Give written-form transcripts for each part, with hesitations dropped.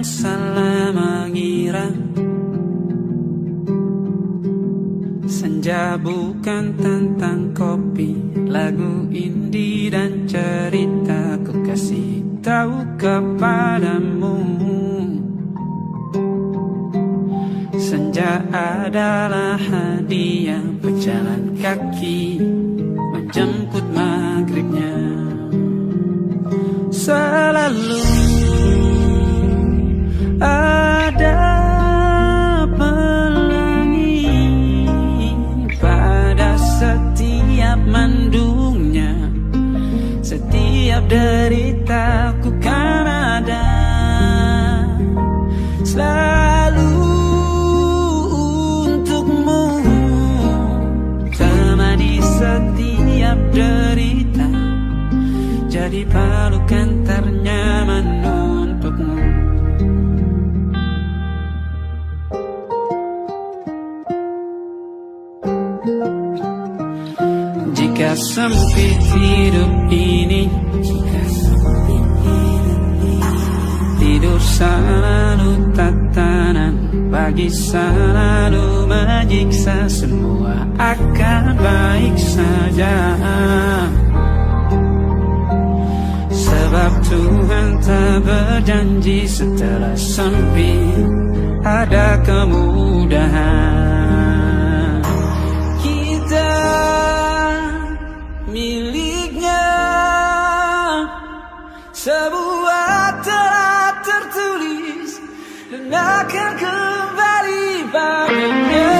salah mengira senja bukan tentang kopi, lagu indie dan cerita ku kasih tahu kepadamu. Senja adalah hadiah pejalan kaki menjemput maghribnya. Selalu ada pelangi pada setiap mendungnya. Setiap deritaku kan ada selalu untukmu, temani setiap derita, jadi pelukan ternyaman untukmu. Jika sempit hidup ini, tidur selalu tatanan, pagi selalu menyiksa, semua akan baik saja. Sebab Tuhan tak berjanji setelah sempit ada kemudahan. Kita miliknya sebuah telah tertulis dan akan kembali padanya.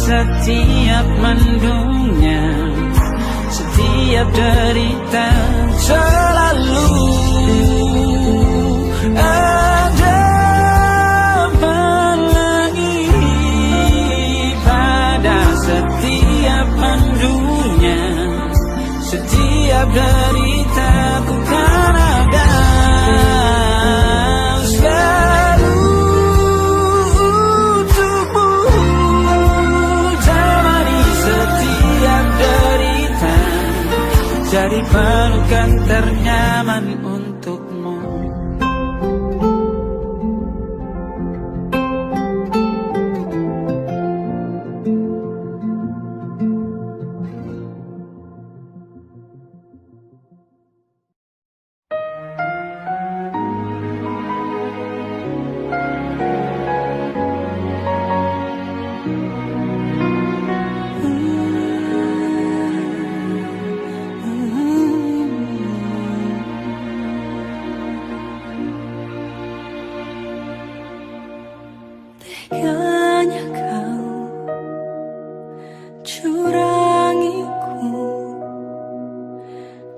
Setiap mendungnya, setiap derita, selalu ada pelangi pada setiap mendungnya. Setiap derita ku kan ada jadi pelukan ternyaman untukmu. Teganya kau curangiku,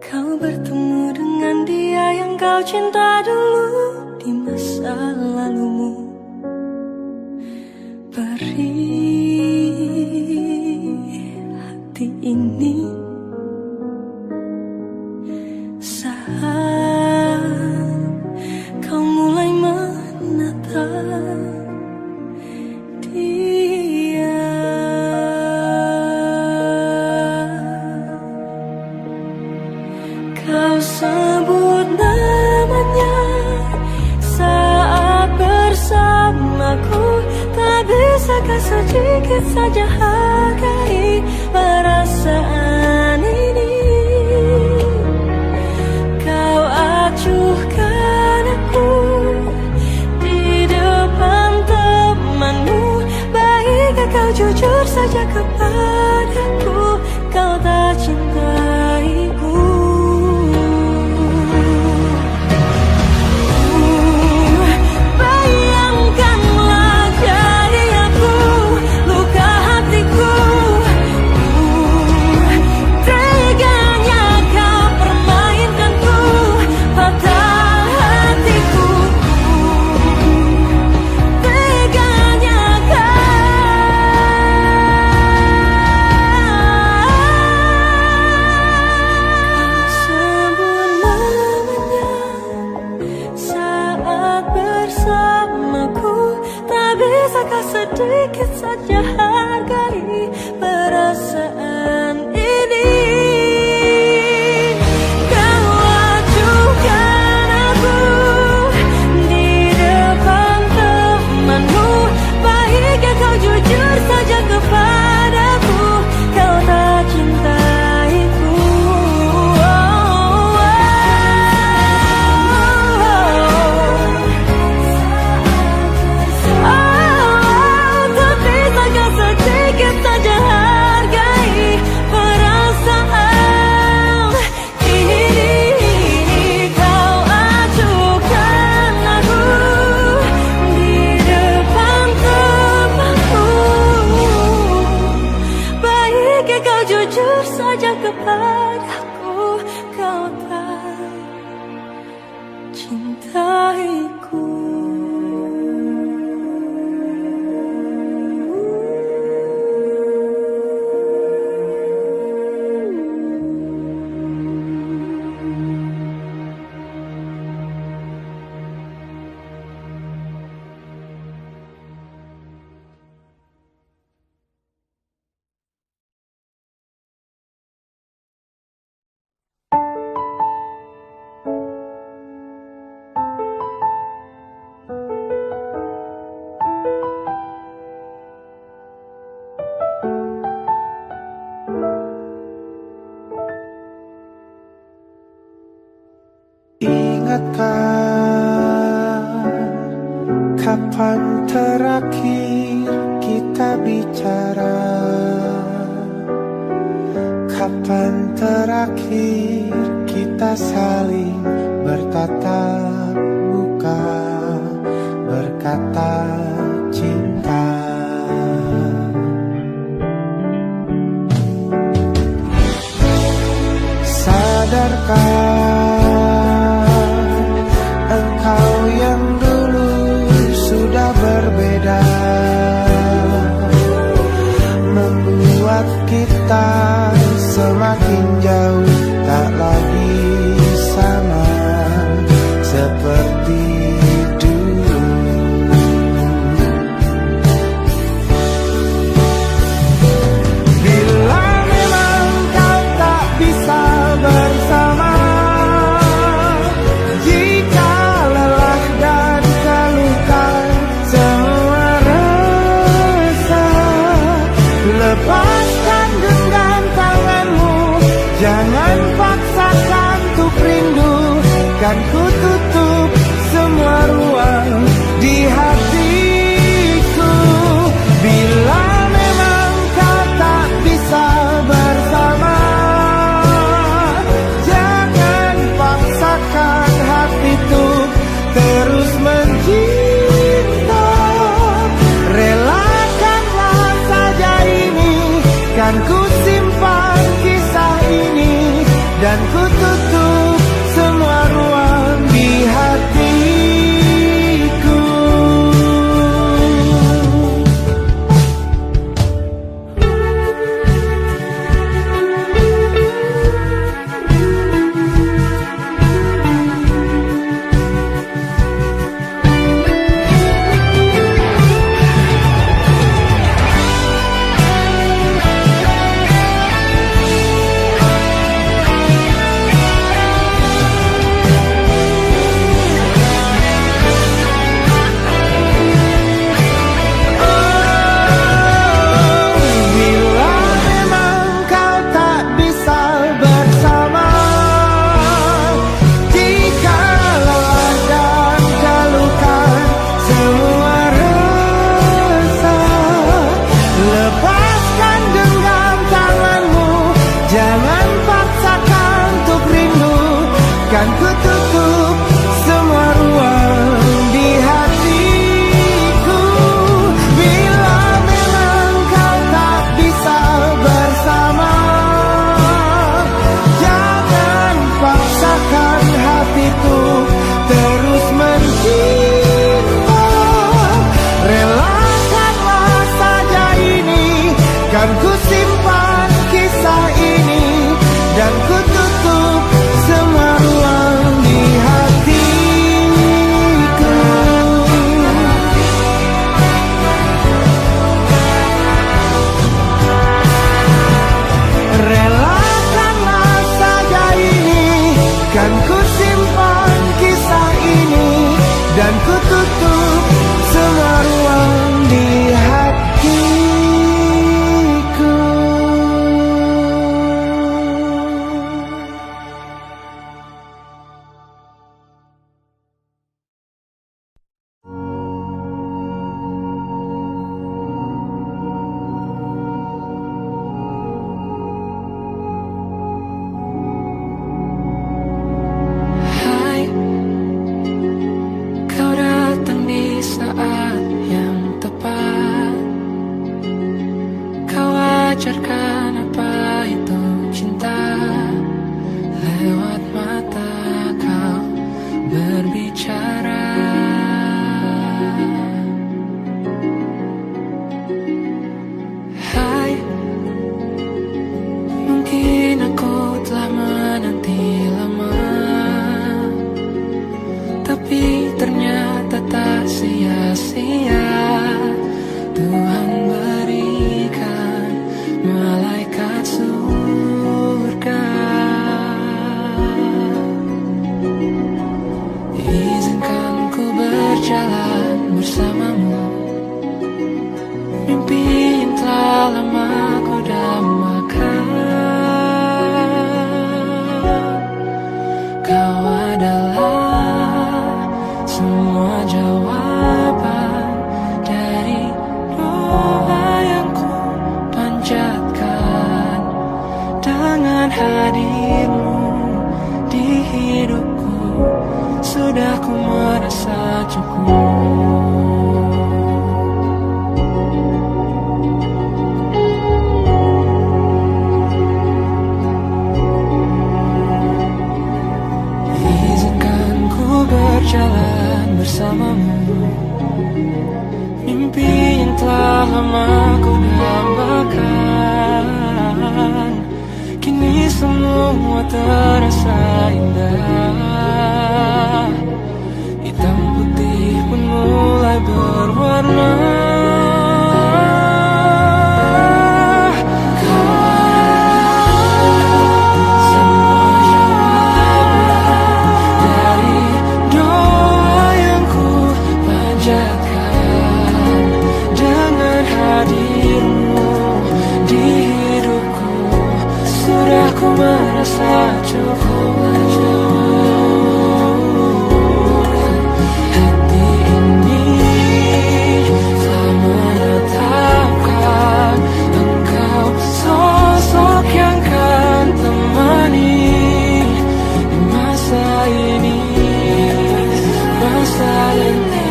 kau bertemu dengan dia yang kau cinta dulu di masa lalumu. Perih hati ini saat kau mulai menatap dia. Kau sebut namanya saat bersamaku, tak bisakah sedikit saja hargai perasaan ini? Kau acuhkan aku di depan temanmu, baiknya kau jujur saja kepadaku, kau tak cintaiku. Bayangkanlah jadi aku, luka hatiku ingatkan kapan terakhir kita bicara, kapan terakhir kita saling bertatap muka, berkata cinta. Sadarkah engkau yang dulu sudah berbeda, membuat kita semakin jauh, tak lagi sama seperti dulu. Bila memang kau tak bisa bersama, jika lelah dan keluhkan semua rasa, lepaskan genggam tanganmu, jangan paksakan untuk rindu, kan ku tutup semua ruang di hatiku. Bila memang kau tak bisa bersama, jangan paksakan hatiku terus mencinta. Relakanlah saja ini, kan ku simpan kisah ini, dan ku tutup semua ruang di hatiku. Bila memang kau tak bisa bersama, jika lelah dan keluhkan semua rasa, lepaskan genggam tanganmu, jangan paksakan untuk rindu, kan ku tutup semua ruang di hatiku. Bila memang kau tak bisa bersama, jangan paksakan hatiku terus mencinta. Relakanlah saja ini, kan ku simpan kisah ini, dan ku tutup semua ruang di hatiku. Relakanlah saja ini, kan ku simpan kisah ini, dan ku tutup semua ruang di hatiku. Hai, kau datang di saat yang tepat. Kau ajarkan apa itu cinta, lewat mata kau berbicara. Hai, mungkin aku telah menanti lama, tapi ternyata tak sia-sia. Tuhan berikan malaikat surga. Izinkan ku berjalan bersamamu, mimpi yang telah lama ku dambakan. Kau adalah sudah ku merasa cukup. Izinkan ku berjalan bersamamu, mimpi yang telah lama ku dambakan. Kini semua terasa indah, hitam putih pun mulai berwarna. Ku merasa cukup. Hati ini telah menetapkan engkau sosok yang kan temani di masa ini, masa ini,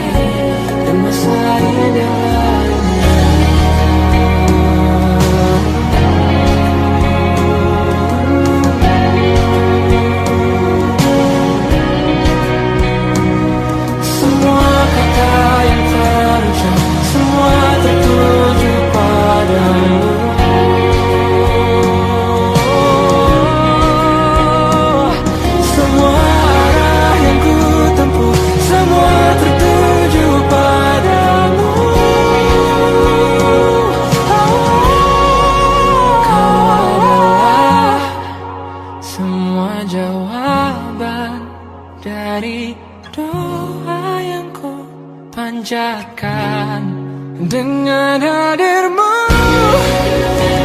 dan masa indah lainnya. Dari doa yang ku panjatkan, dengan hadirmu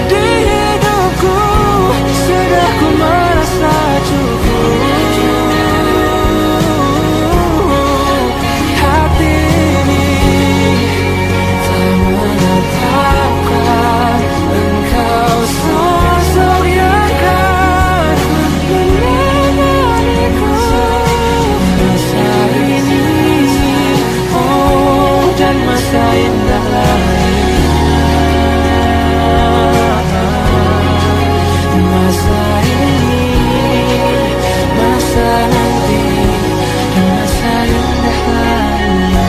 di hidupku, sudah ku merasa cukup. Hati ini telah menetapkan engkau sosok yang kan menemaniku. Dan masa indah lainnya, masa ini, masa nanti, dan masa indah lainnya.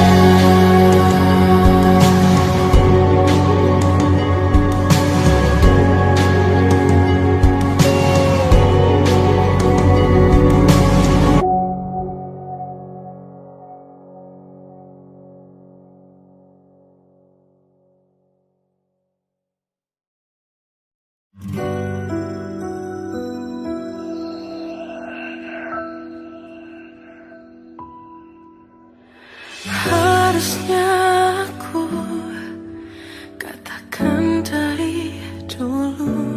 Harusnya aku katakan dari dulu,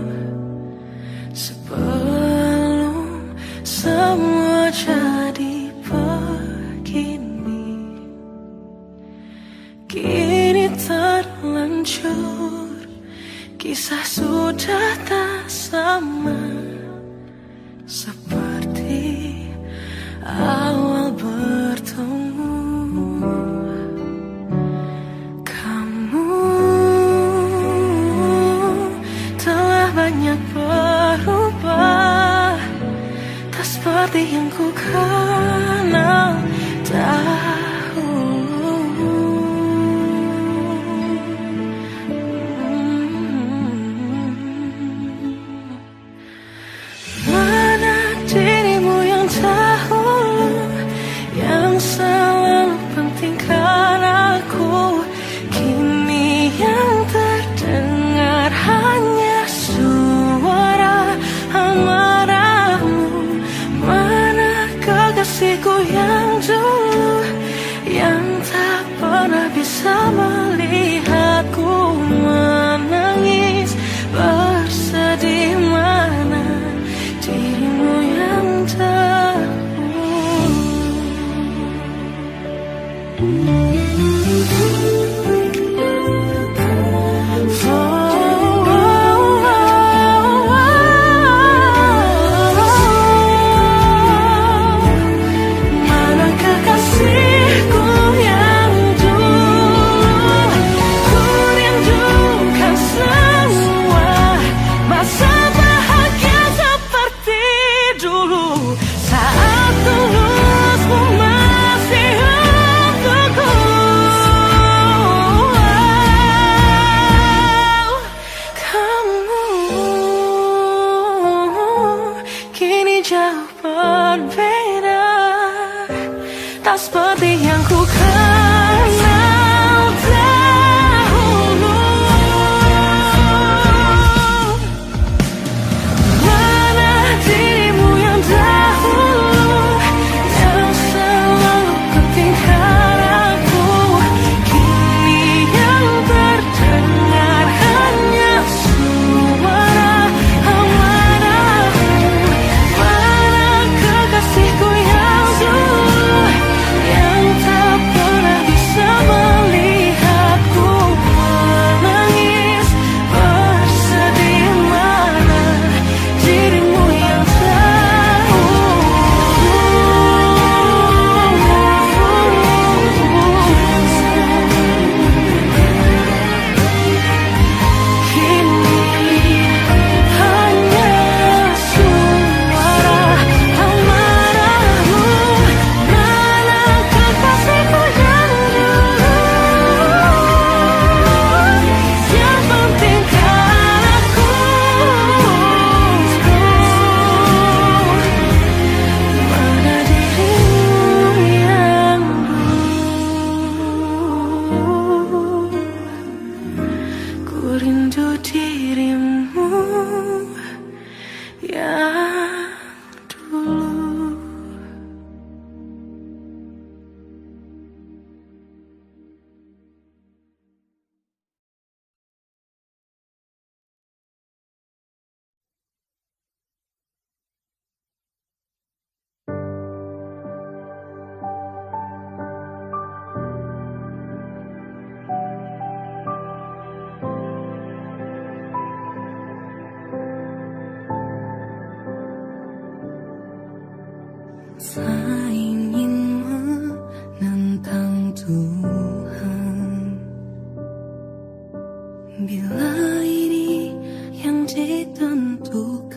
sebelum semua jadi begini. Kini terlanjur, kisah sudah tak sama seperti awal bertemu. Kamu telah banyak berubah, tak seperti yang ku kenal dahulu. Mana dirimu yang dahulu, yang selalu pentingkan aku, kini yang terdengar hanya suara amarahmu. Mana kekasihku yang dulu, yang tak pernah bisa melihatku menangis bersedih. Mana dirimu yang tak seperti yang ku kenal dahulu. Mana dirimu yang dahulu, yang selalu ketinggalan aku. Kini yang terdengar hanya suara amarahmu. Mana kekasihku yang dulu, yang tak pernah bisa melihatku menangis bersedih. Mana dirimu yang tahu. Kini hanya suara amarahmu. Mana kekasihku yang dulu, yang penting kan aku. Mana dirimu yang dulu, ku rindu dirimu yang dulu. Tak ingin menentang Tuhan, bila ini yang ditentukan.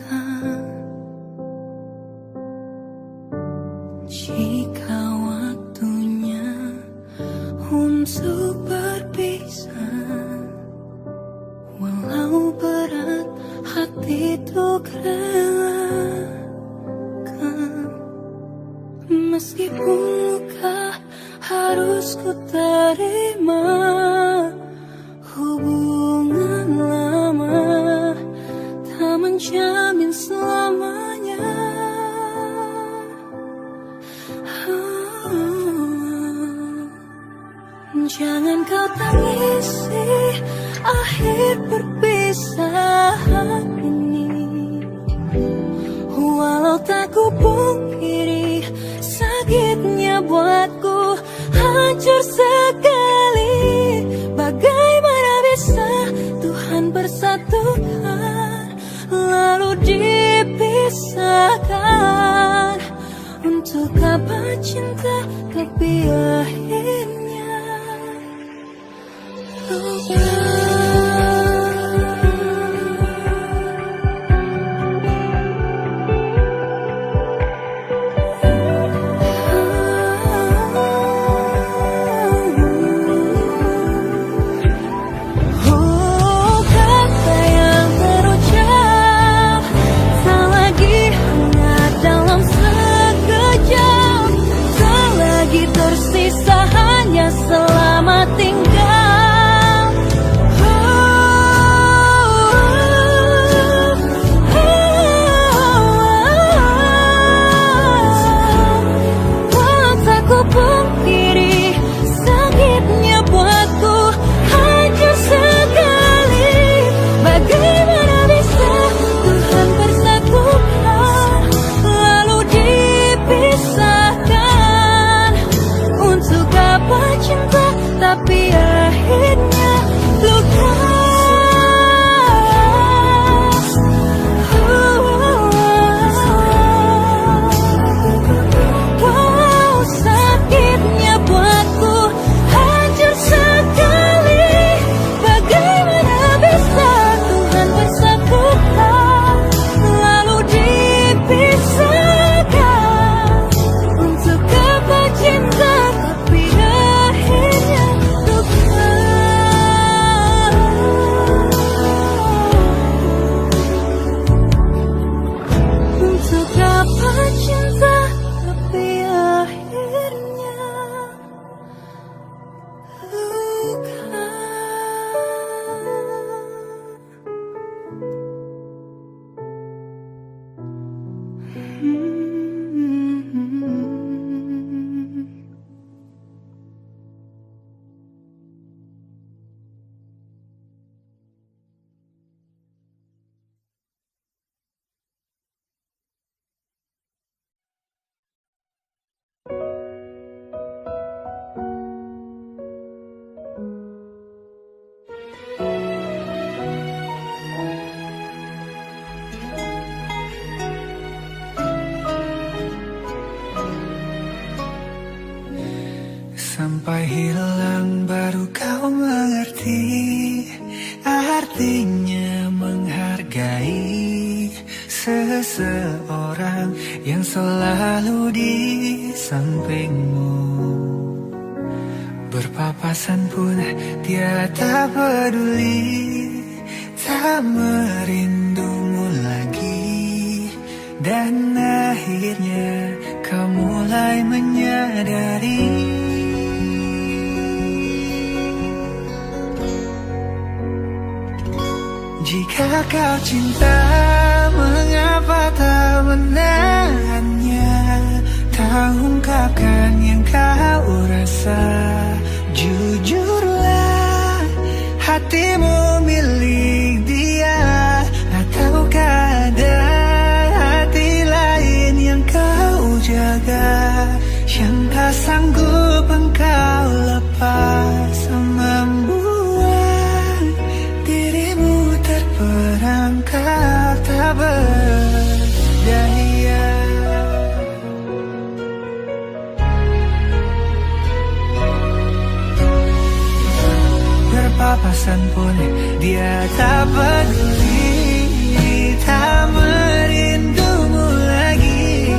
Jika waktunya untuk berpisah, walau berat hati untuk relakan. Meskipun luka harus ku terima, hubungan lama tak menjamin selamanya. Jangan kau tangisi akhir perpisahan ini, walau tak ku pungkiri sakitnya buatku hancur sekali. Bagaimana bisa Tuhan bersatukan lalu dipisahkan? Untuk apa cinta tapi akhirnya lupa. Selamat tinggal. Walau tak ku pungkiri sakitnya buatku hancur sekali. Bagaimana bisa Tuhan bersatukan lalu dipisahkan? Untuk apa cinta tapi akhirnya luka. Wow, sakit sampai hilang baru kau mengerti artinya menghargai seseorang yang selalu di sampingmu. Berpapasan pun dia tak peduli, tak merindumu lagi. Dan akhirnya kau mulai menyadari jika kau cinta, mengapa tak menahannya? Tak ungkapkan yang kau rasa. Jujurlah, hatimu milik dia, ataukah ada hati lain yang kau jaga, yang tak sanggup engkau lepas, membuat dirimu terperangkap tak berdaya. Berpapasan pun dia tak peduli, tak merindumu lagi.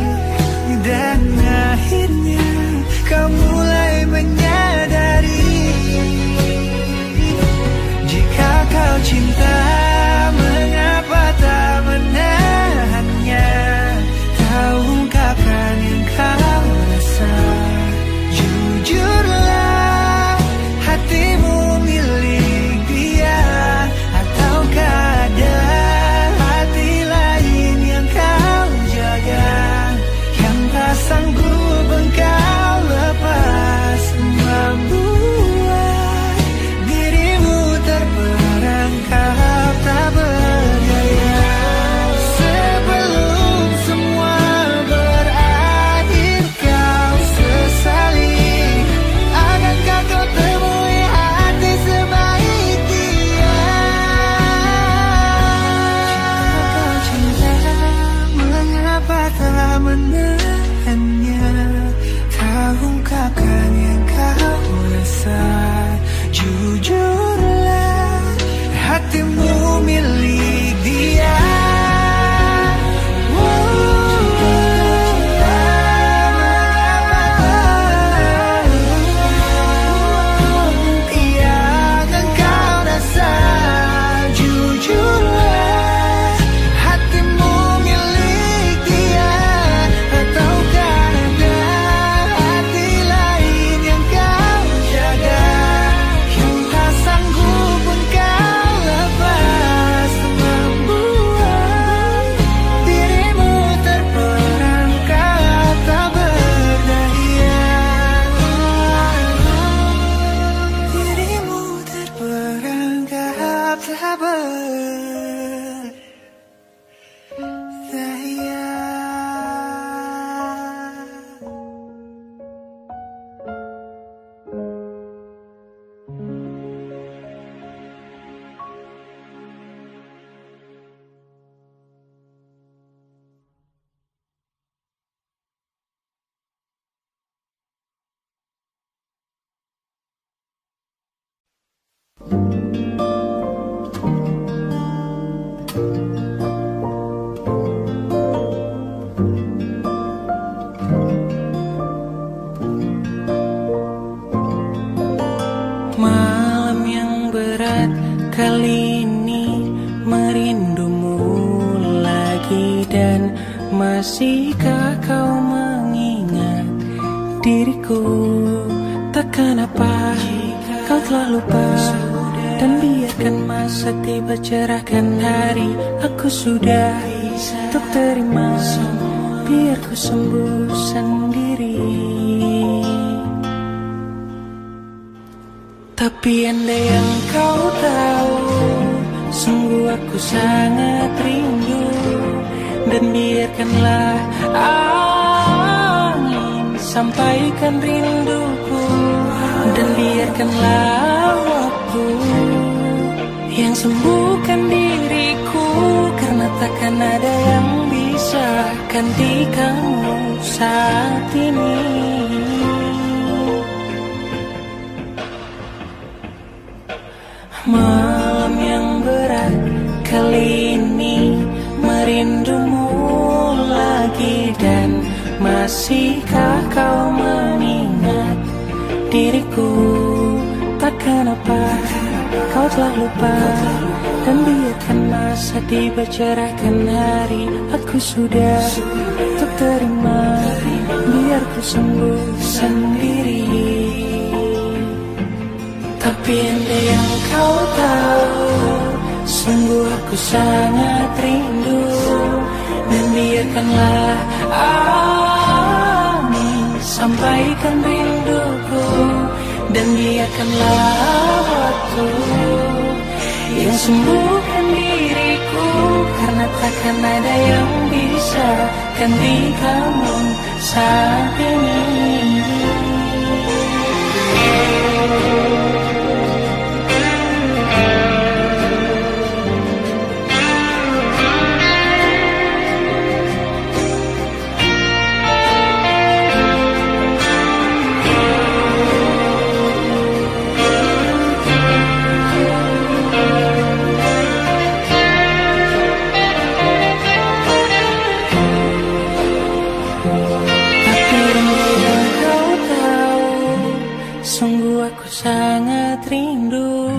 Dan akhirnya kau mulai menyadari jika kau cinta, mengapa tak menahannya? Tak ungkapkan yang kau rasa. Jujurlah, hatimu milik dia, ataukah ada hati lain yang kau jaga, yang tak sanggup engkau lepas, membuat dirimu terperangkap tak berdaya. Sebelum semua berakhir kau sesali, akankah kau temui hati sebaik dia? Jika kau cinta, mengapa tak menahannya? Tak ungkapkan yang kau rasa. Jujurlah, hatimu milik dia. Yang engkau rasa. Jujurlah, hatimu milik dia, ataukah ada hati lain yang kau jaga, yang tak sanggup engkau lepas, membuat dirimu terperangkap tak berdaya. Dirimu terperangkap tak berdaya. Malam yang berat kali ini merindumu lagi. Dan masihkah kau mengingat diriku? Takkan apa kau telah lupa, dan biarkan masa tiba cerahkan hari. Aku sudah untuk terima, biar ku sembuh sendiri. Tapi andai yang kau tahu, sungguh aku sangat rindu. Dan biarkanlah angin sampaikan rinduku, dan biarkanlah waktu yang sembuhkan diriku. Karena takkan ada yang bisa ganti kamu saat ini. diriku. Takkan apa kau telah lupa, dan biarkan masa dibercerahkan hari. Aku sudah untuk terima, biar ku sembuh sendiri. Tapi andai yang kau tahu, sungguh aku sangat rindu. Dan biarkanlah angin sampaikan rinduku, dan biarkanlah waktu yang sembuhkan diriku. Karena takkan ada yang bisa ganti kamu saat ini. Sangat rindu,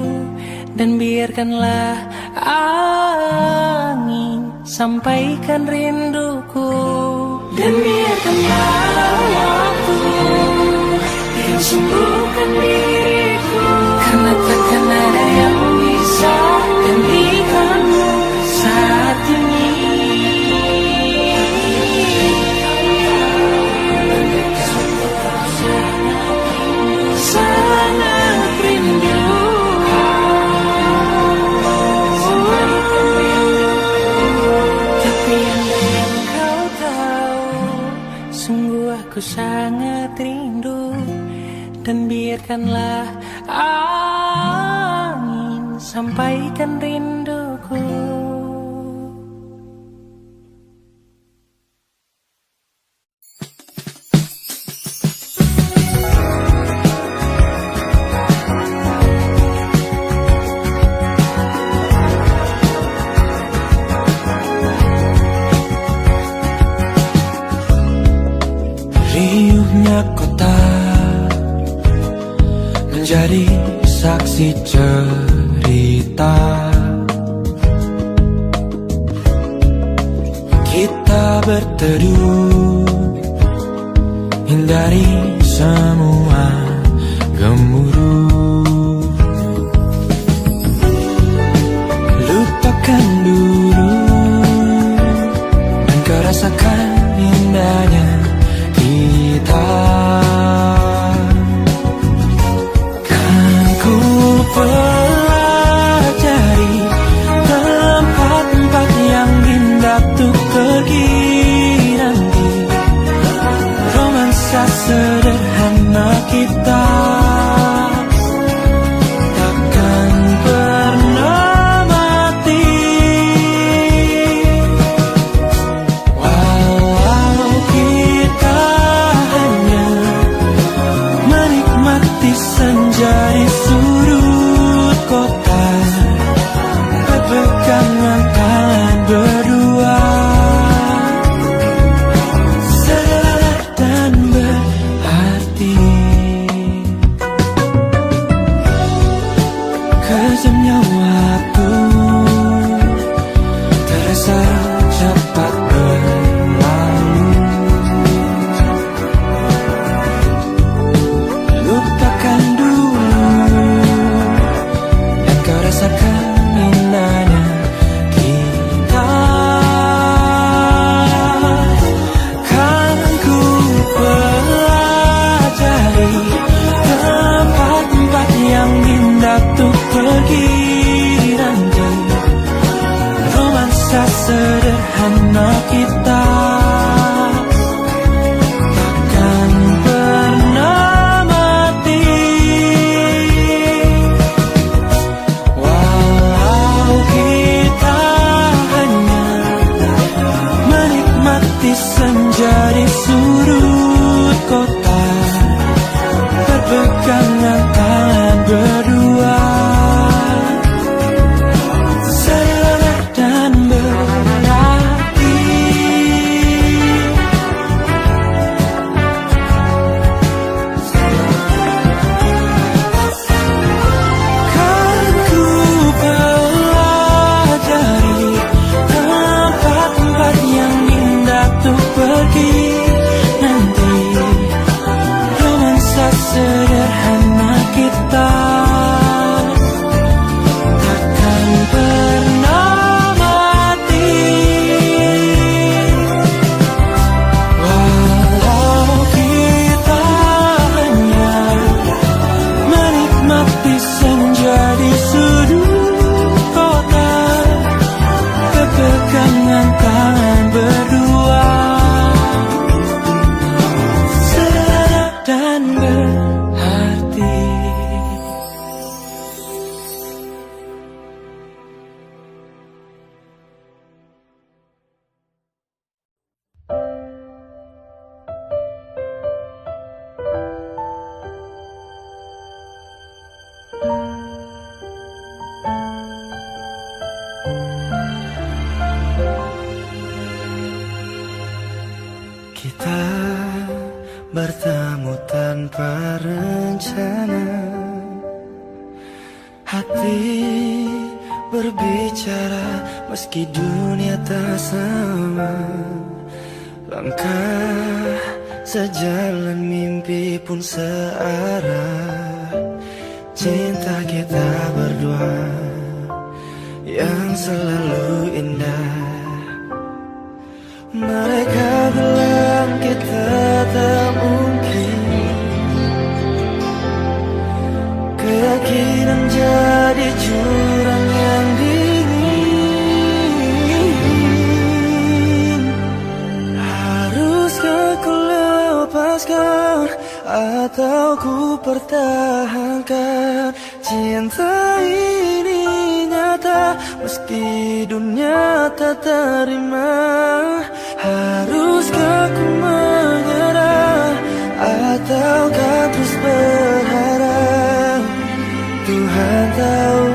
dan biarkanlah angin sampaikan rinduku, dan biarkanlah waktu yang sembuhkan diriku. Karena takkan ada yang bisa gantikanmu saat ini. Sangat rindu, tapi andai yang kau tahu, sungguh aku sangat rindu. Dan biarkanlah angin sampaikan rinduku. Riuhnya kota menjadi saksi cerita kita berteduh, hindari semua gemuruh. Lupakan dulu dan kau rasakan indahnya kita. Kan ku pelajari tempat-tempat yang indah untuk pergi nanti. Romansa sederhana kita takkan pernah mati. Walau kita hanya menikmati senja di sudut kota, berpegangan tangan berdua, sederhana dan berarti. sederhana kita takkan pernah mati. Walau kita hanya menikmati senja di sudut kota, kepegangan tangan berdua sederhana dan berarti. Kita bertemu tanpa rencana, hati berbicara meski dunia tak sama. Langkah sejalan, mimpi pun searah. Cinta kita berdua yang selalu indah. Mereka bilang kita tak mungkin, keyakinan jadi jurang yang dingin. Haruskah ku lepaskan atau ku pertahankan cinta ini nyata meski dunia tak terima. Haruskah ku menyerah ataukah terus berharap? Tuhan tahu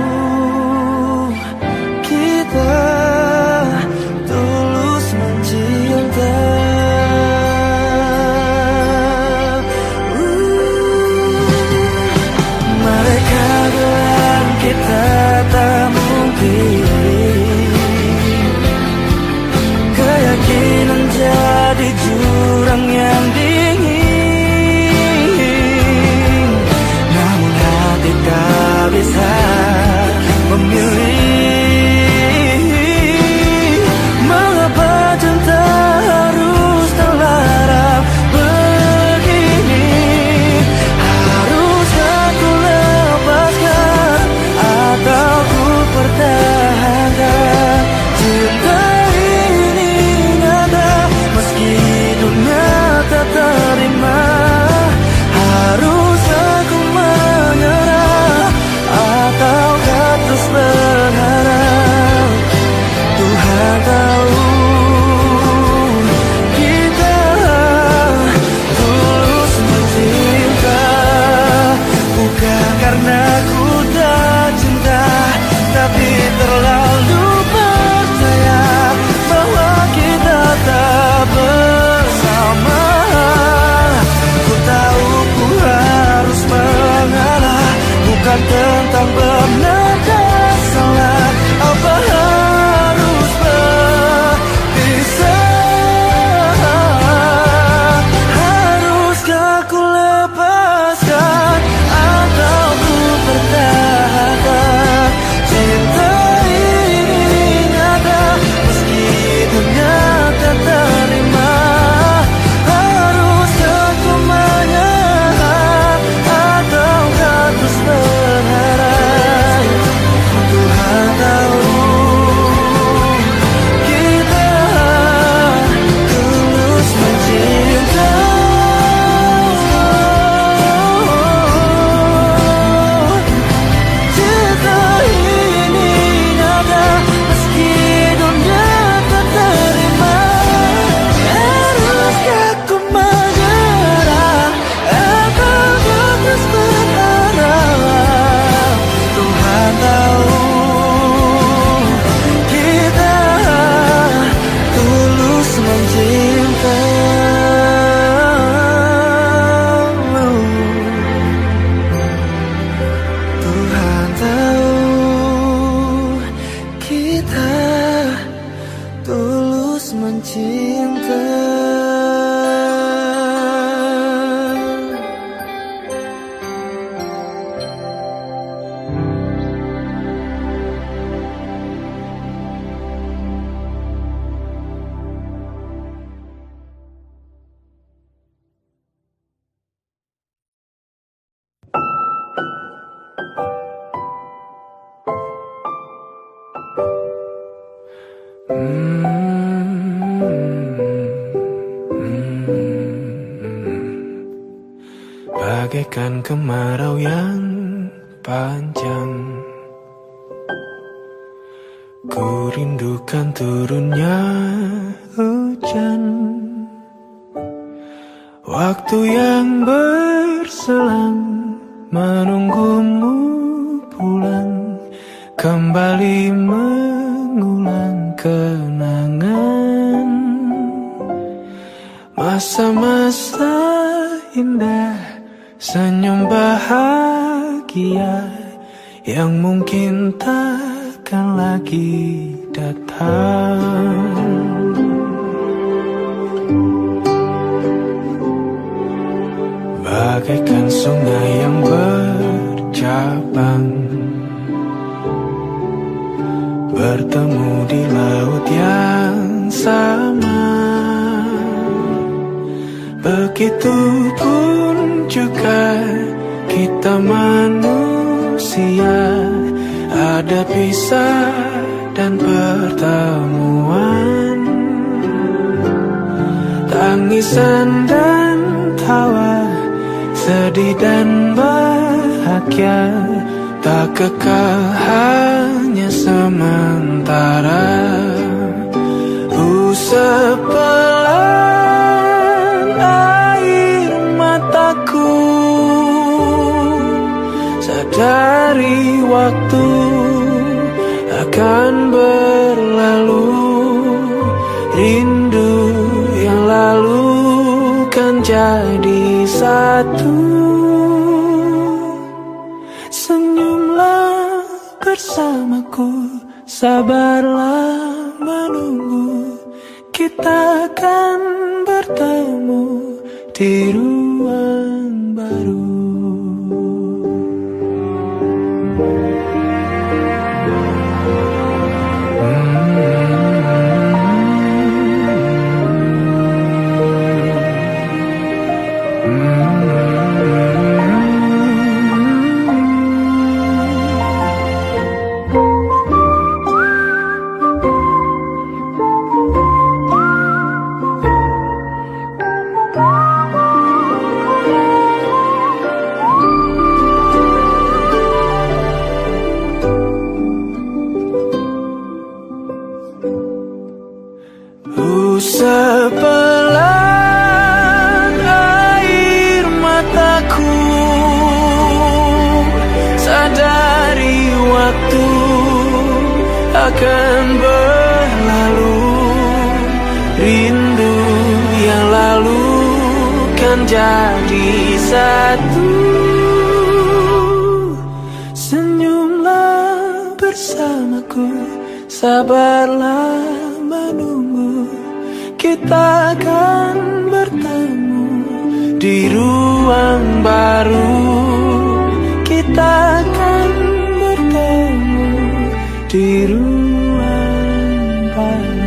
kita tulus mencinta. Mereka bilang kita tak mungkin, keyakinan jadi jurang yang dingin. Namun hati tak bisa memilih. Mengapa cinta harus terlarang begini? Haruskah ku lepaskan atau ku pertahankan cinta ini nyata meski dunia tak terima? Haruskah ku menyerah ataukah terus berharap? Tuhan tahu kita tulus mencinta. Bukan karena ku tak cinta, tapi terlalu percaya bahwa kita tak bersama. Ku tahu ku harus mengalah, bukan tentang benar dan salah. Apa harus berpisah? Haruskah ku lepaskan atau ku pertahankan bagaikan kemarau yang panjang. Ku rindukan turunnya hujan, waktu yang berselang menunggumu pulang, kembali mengulang kenangan masa-masa indah, senyum bahagia yang mungkin takkan lagi datang. Bagaikan sungai yang bercabang, bertemu di laut yang sama. Begitupun juga kita manusia, ada pisah dan pertemuan, tangisan dan tawa, sedih dan bahagia, tak kekal, hanya sementara. Sepelan air mataku, sadari waktu akan berlalu, rindu yang lalu kan jadi satu. Senyumlah bersamaku, sabarlah menunggu, kita akan bertemu di ruang baru. Sepelan air mataku, sadari waktu akan berlalu, rindu yang lalu kan jadi satu. Senyumlah bersamaku, sabarlah menunggu, kita akan bertemu di ruang baru. Kita akan bertemu di ruang baru.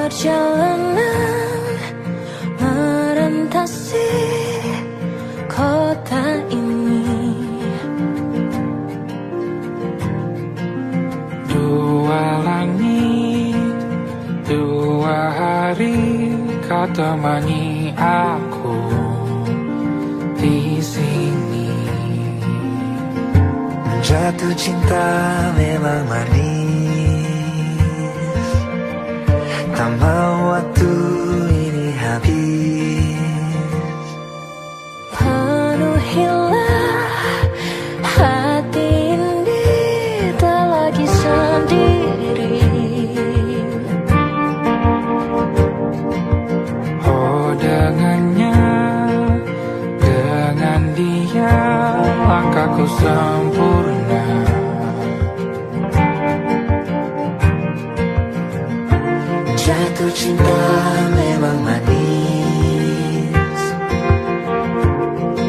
perjalanan merentasi kota ini. Dua langit, dua hari, kau temani aku di sini. Jatuh cinta memang manis, tak mau waktu ini habis. Penuhilah hati ini, tak lagi sendiri. Oh dengannya, dengan dia langkahku sempurna. Jatuh cinta memang manis,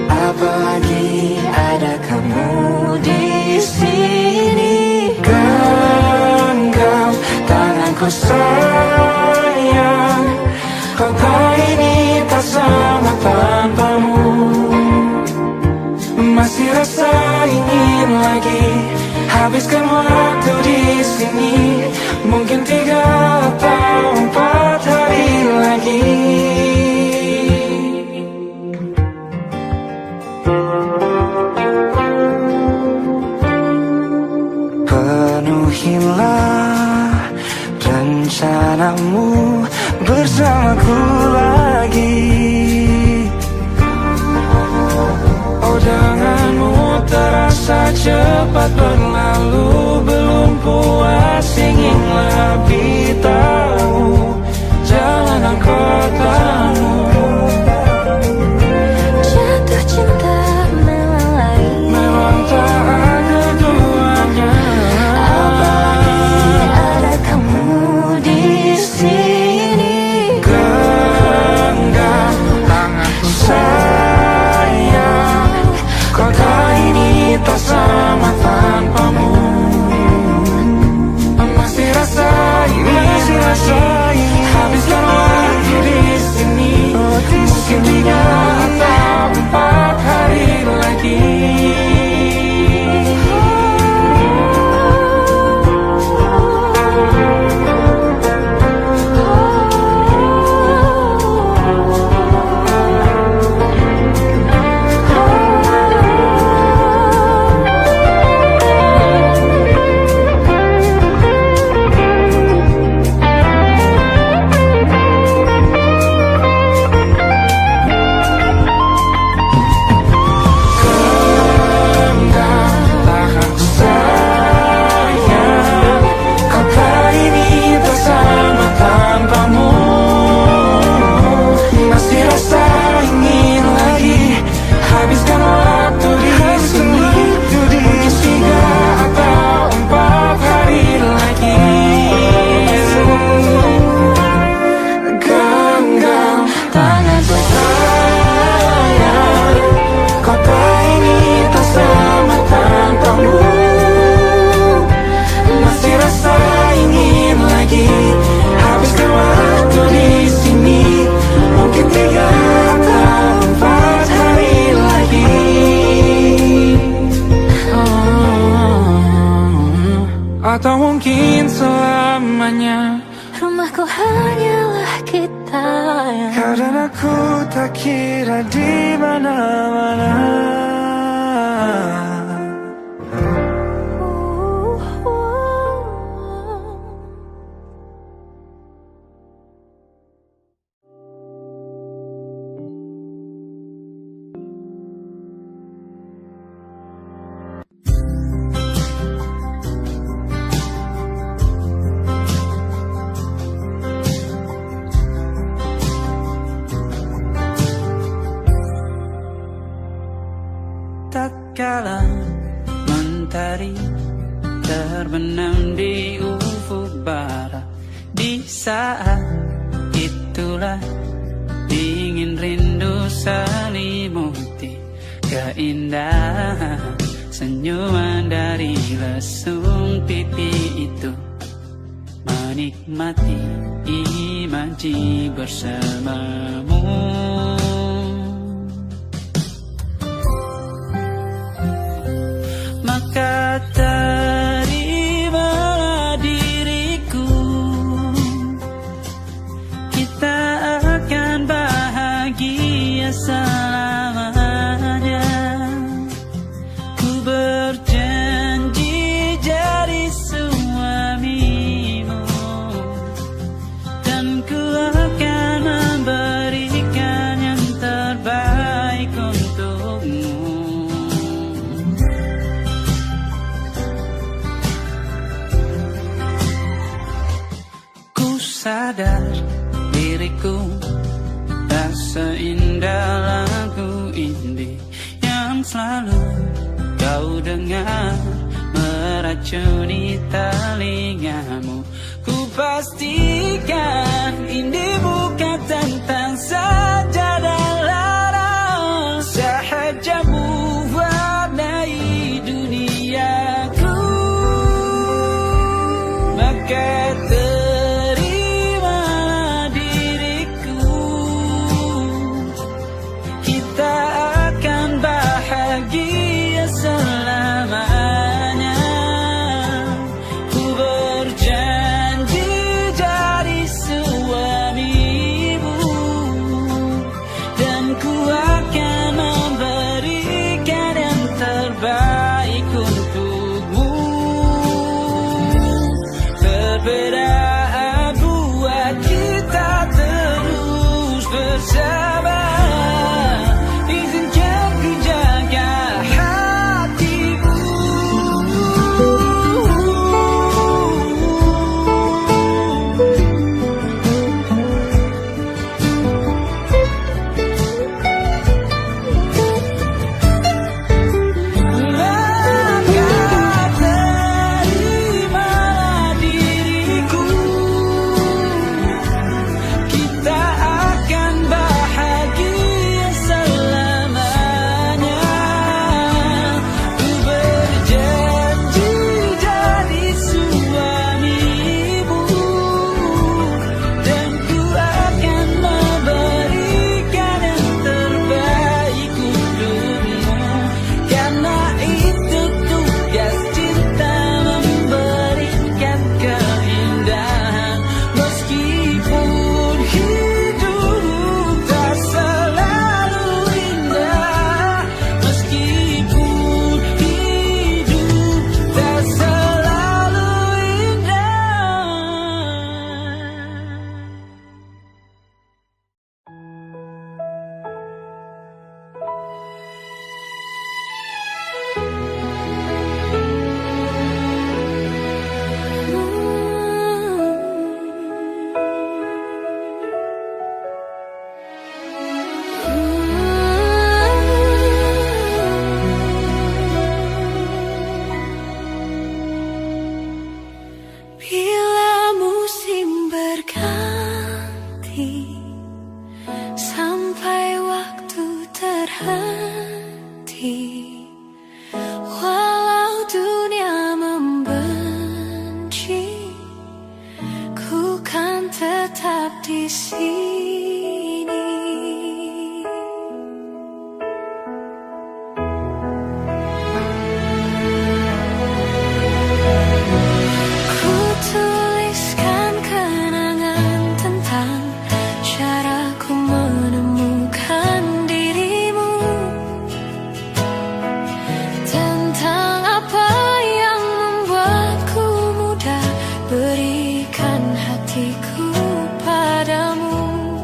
apalagi ada kamu di sini. Genggam tanganku sayang, kota ini tak sama tanpamu. Masih rasa ingin lagi habiskan waktu di sini. Mungkin 3 atau 4 hari lagi. Penuhilah rencanamu bersamaku lagi. Oh denganmu terasa cepat berlalu, belum puas ingin lebih tahu jalanan kotamu. Jatuh cinta memang lain, Memang tak ada duanya, apalagi ada kamu di sini. genggam tanganku sayang, kota ini tak sama tanpamu. Masih rasa ini, habiskan waktu di sini. Mungkin 3 atau 4 hari lagi. Atau mungkin selamanya. Rumahku hanyalah kita yang Kau dan aku tak kira di mana-mana. Tatkala mentari terbenam di ufuk barat, di saat itulah dingin rindu selimuti keindahan senyuman dari lesung pipi itu. menikmati imaji bersamamu. Maka terimalah diriku, kita akan bahagia selamanya. Ku berjanji jadi suamimu, dan ku akan memberikan yang terbaik untukmu. Ku sadar diriku tak seindah lagu indie yang selalu kau dengar meracuni telingamu. Ku pastikan indie bukan tentang sajadah lara, sahaja mewarnai duniaku. Maka terimalah diriku, kita akan bahagia selamanya. Ku berjanji jadi suamimu, dan ku akan memberikan yang terbaik untukmu. Perbedaan buat kita terus bersama. Izinkan ku jaga hatimu. Maka terimalah diriku, kita akan bahagia selamanya. Ku berjanji jadi suamimu, dan ku akan memberikan yang terbaik untukmu. Karena itu tugas cinta, memberikan keindahan. Meskipun hidup tak selalu indah, meskipun hidup tak selalu indah. Bila musim berganti, sampai waktu terhenti, walau dunia membenci, ku kan tetap di sini. Ku tuliskan kenangan tentang caraku menemukan dirimu, tentang apa yang membuatku mudah berikan hatiku padamu.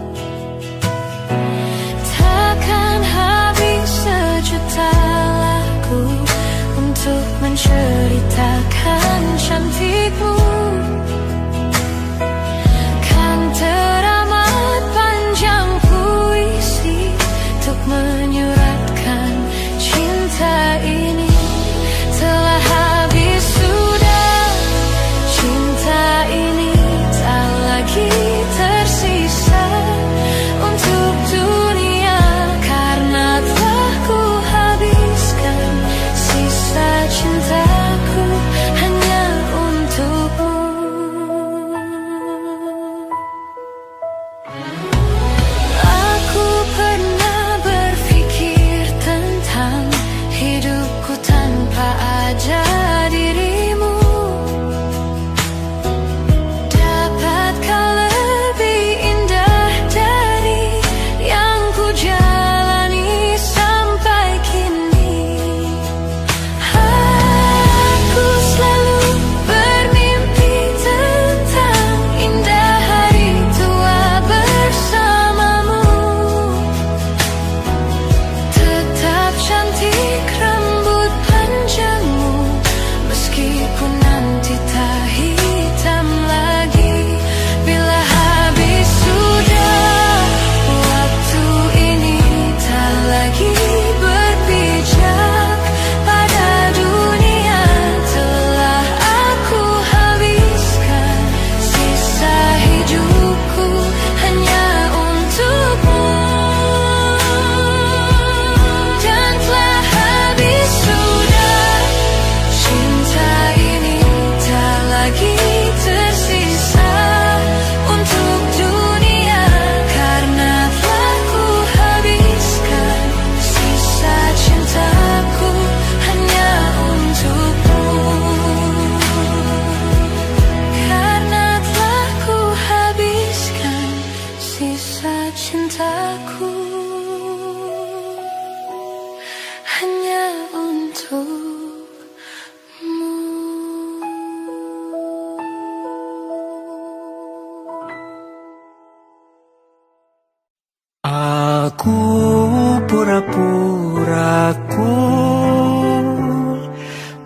Aku pura-pura cool,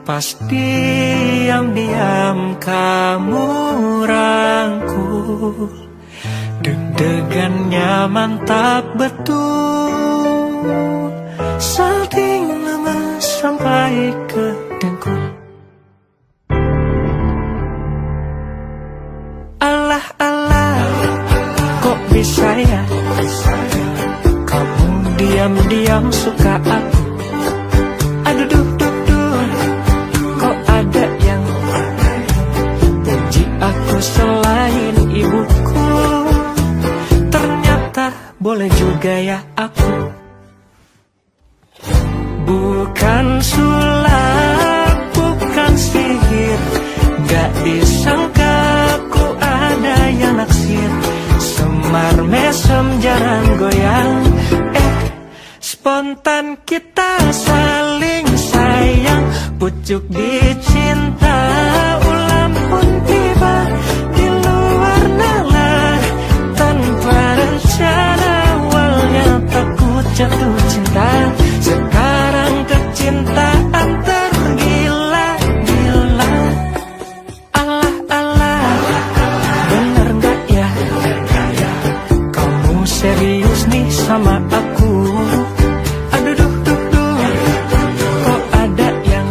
pas diam-diam kamu rangkul. Deg-degannya mantap betul, salting lemas sampai ke dengkul. Alah, kok bisa ya kamu diam-diam suka aku. Aduh, kok ada yang puji aku selain ibuku. Ternyata boleh juga ya aku. Bukan sulap, bukan sihir, gak disangka ku ada yang naksir. Semar mesem jarang goyang, spontan kita saling sayang. Pucuk dicinta, ulam pun tiba di luar nalar. Tanpa rencana awalnya takut jatuh cinta, sekarang kecintaan tergila-gila. Alah, bener gak ya kamu serius nih sama aku? Aduh, kok ada yang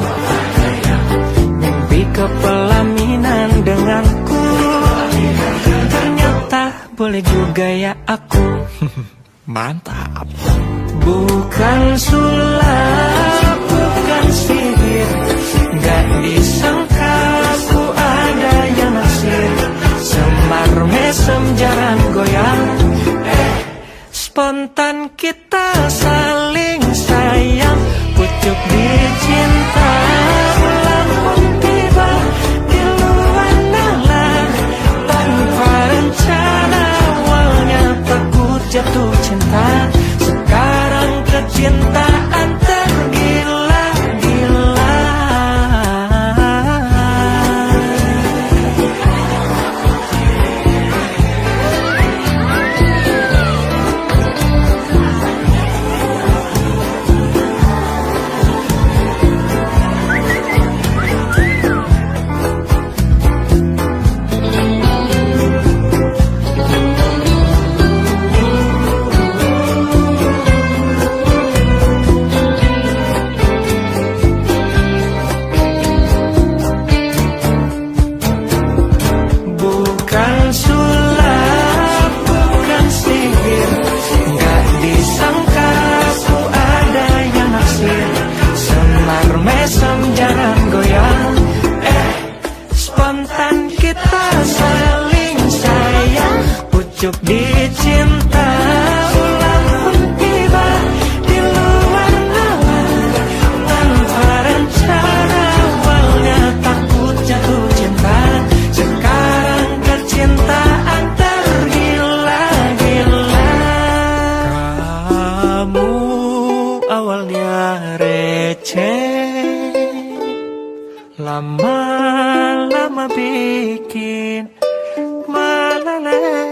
mimpi kepelaminan denganku. Ternyata boleh juga ya aku. Mantap. Bukan sulap, bukan sihir, gak disangka ku ada yang naksir. Semar mesem jarang goyang, spontan kita saling sayang. Pucuk dicinta, ulang pun tiba di luar nalar. Tanpa rencana awalnya takut jatuh cinta, sekarang kecintaan tergila-gila. Bukan sulap, bukan sihir, gak disangka ku ada yang naksir. Semar mesem jarang goyang, spontan kita saling sayang. Pucuk dicinta, ulang pun tiba di luar nalar. Tanpa rencana awalnya takut jatuh cinta, sekarang kecintaan tergila-gila. Kamu awalnya receh, lama-lama bikin meleleh.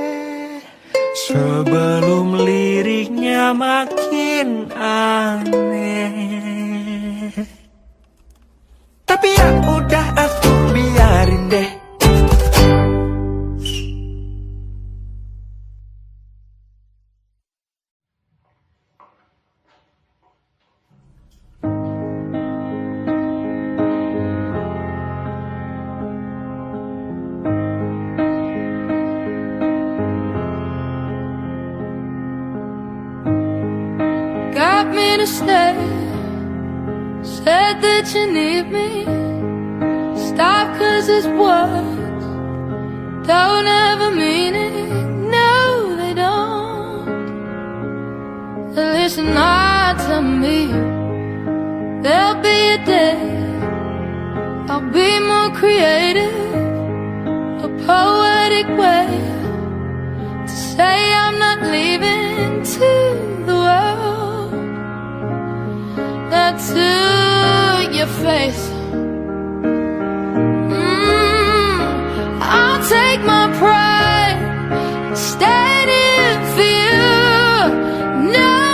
Sebelum liriknya makin aneh, tapi ya udah aku biarin deh. Got me to stay, said that you need me. Stop 'cause it's words don't ever mean it. No, they don't. Listen hard to me. There'll be a day I'll be more creative, a poetic way to say I'm not leaving to the world. Not to your face. I'll take my pride, stand in for you. No.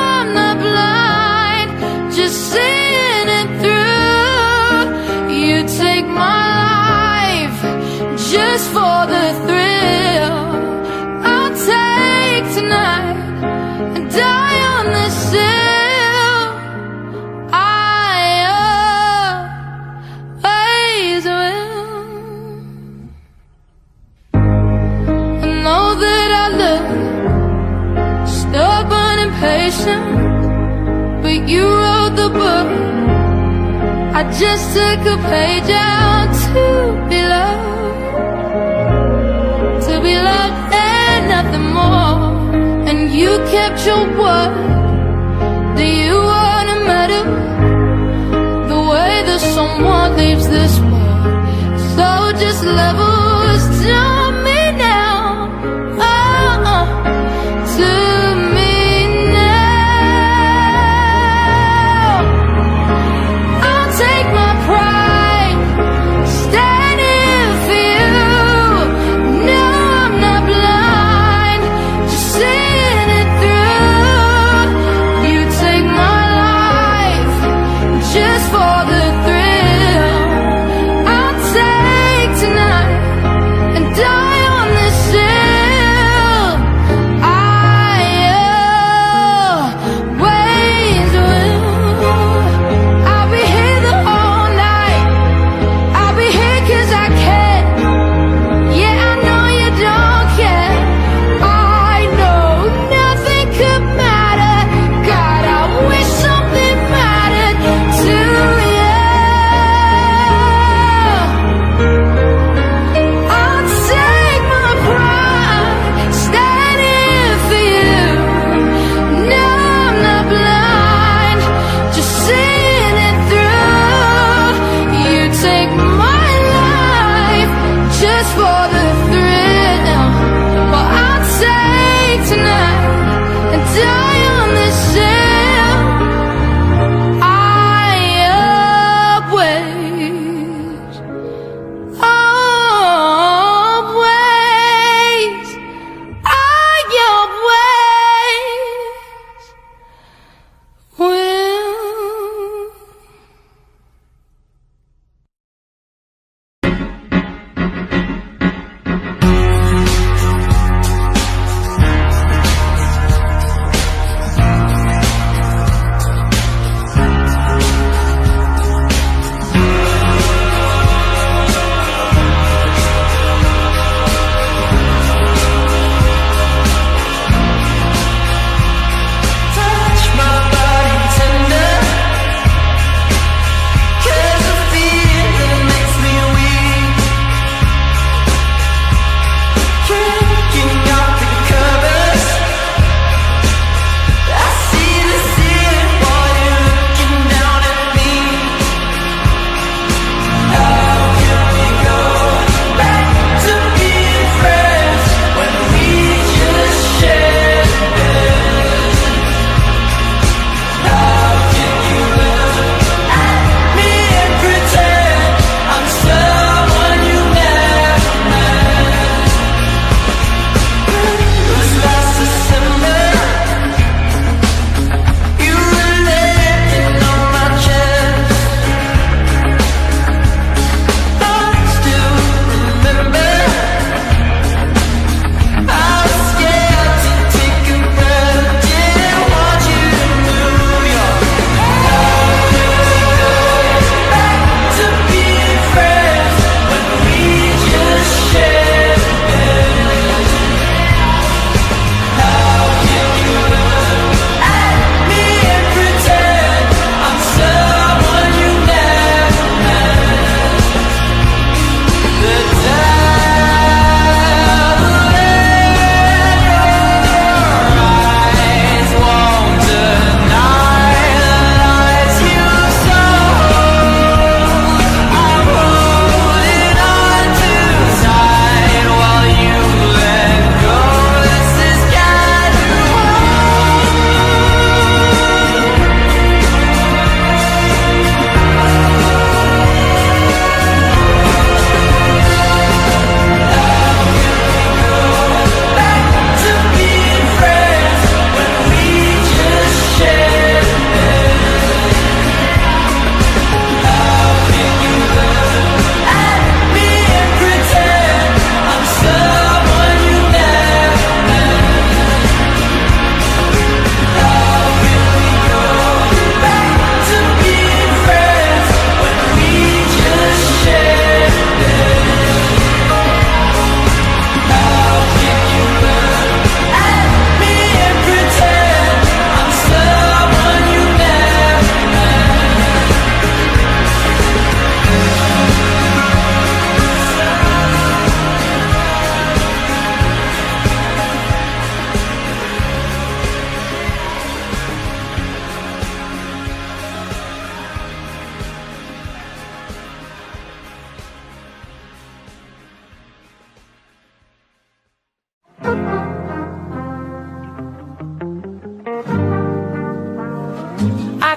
situation, but you wrote the book. I just took a page out to be loved and nothing more. And you kept your word. Do you wanna matter the way that someone leaves this world? So just levels to me now. To me now. I'll take my pride, standing for you. No, I'm not blind, just seeing it through. You take my life just for the thrill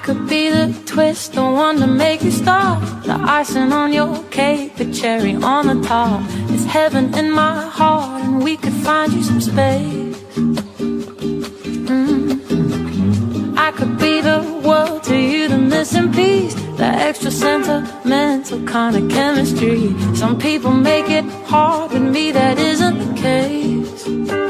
could be the twist, the one to make you stop, the icing on your cake, the cherry on the top. It's heaven in my heart, and we could find you some space. I could be the world to you, the missing piece, the extra sentimental kind of chemistry. Some people make it hard, but me that isn't the case.